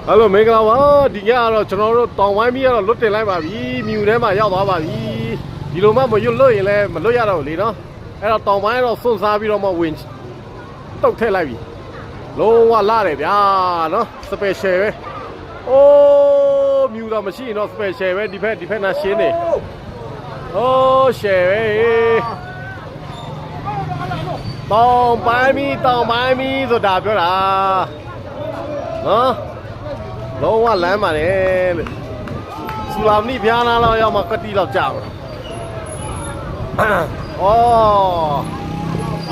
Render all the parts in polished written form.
Hello မင်္ဂလာပါဒီညကတော့ကျွန်တော်တို့တောင်ဝိုင်းမီကတော့လွတ်တင်လိုက်ပါပြီမြူထဲမှာရောက်သွားပါပြီဒီလိုမှမရွတ်လွတ်ရင်လည်းမလွတ်ရတော့ဘူးလေနော်အဲ့တော့တောင်ဝိုင်းကတော့စွန့်စားပြီးတော့မှဝင်တုတ်ထည့်လိုက်ပြီလုံးဝလာတယ်ဗျာနော် special ပဲအိုးမြူတော့မရှိရင်တော့ special ပဲဒီဖက်နာရှင်းနေအိုး share ပဲတောင်ပိုင်းမီဆိုတာပြောတာနော်လုံးဝလမ်းပါတယ်လို့စူလာမနီဖျားနာလောက်ရောက်မှကတိလောက်ကြာမှာအော်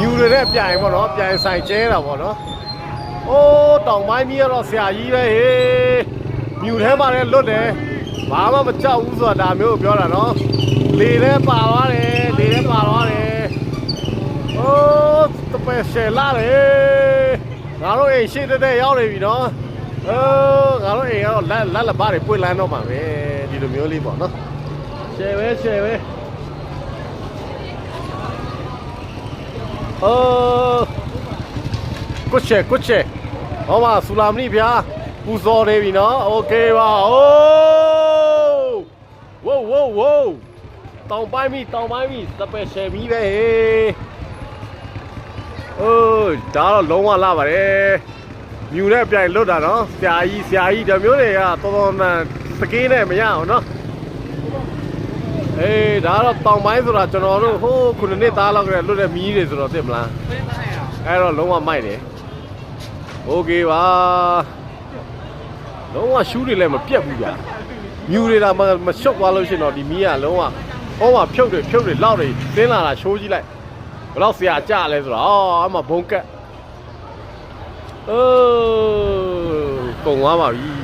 ယူရတဲ့ပြိုင်ပေါ့နော်ပြိုင်ဆိုင်ကျဲတာပေါ့နော်အိုးတောင်ပိုင်းမီကတော့ဆရာကြီးပဲဟေးမြူထဲမှာလည်းလွတ်တယ်ဘာမှမကြောက်ဘူးဆိုတာဒါမျိုးပြောတာနော်လေထဲပါသွားတယ်အိုးတပည့်ရှယ်လာတယ်ငါတို့အိမ်ရှိတဲ့ရောက်နေပြီနော်ငါတို့အိမ်ကတော့လက်လက်ပါတွေပွင့်လန်းတော့မှာပဲဒီလိုမျိုးလေးပေါ့နော်ရှယ်ပဲကုတ်ချက်ဟောပါဆူလာမနီဗျာပူစော်နေပြီနော်โอเคပါအိုးဝိုးတောင်ပိုင်းမီစပယ်ရှယ်မီပဲဒါတော့လုံးဝလာပါတယ်မြူတဲ့ပြိုင်လွတ်တာနော်ဆရာကြီးဒါမျိုးတွေကတော်မှန်စကင်းနဲ့မရအောင်နော်ဒါတော့တောင်ပိုင်းဆိုတာကျွန်တော်တို့ဟိုးခုနှစ်သားလောက်ကလွတ်တဲ့မီးတွေဆိုတော့သိမလားအဲ့တော့လုံးဝမိုက်တယ်โอเคပါလုံးဝရှူးတွေလည်းမပြတ်ဘူးဗျာမြူတွေဒါမရှုပ်သွားလို့ရှင်တော့ဒီမီးကလုံးဝဟောမှာဖြုတ်တွေလောက်တွေသင်းလာတာရှိုးကြည့်လိုက်ဘယ်တော့ဆရာကြလဲဆိုတော့အမဘုံကက်ကုန်သွားပါပြီ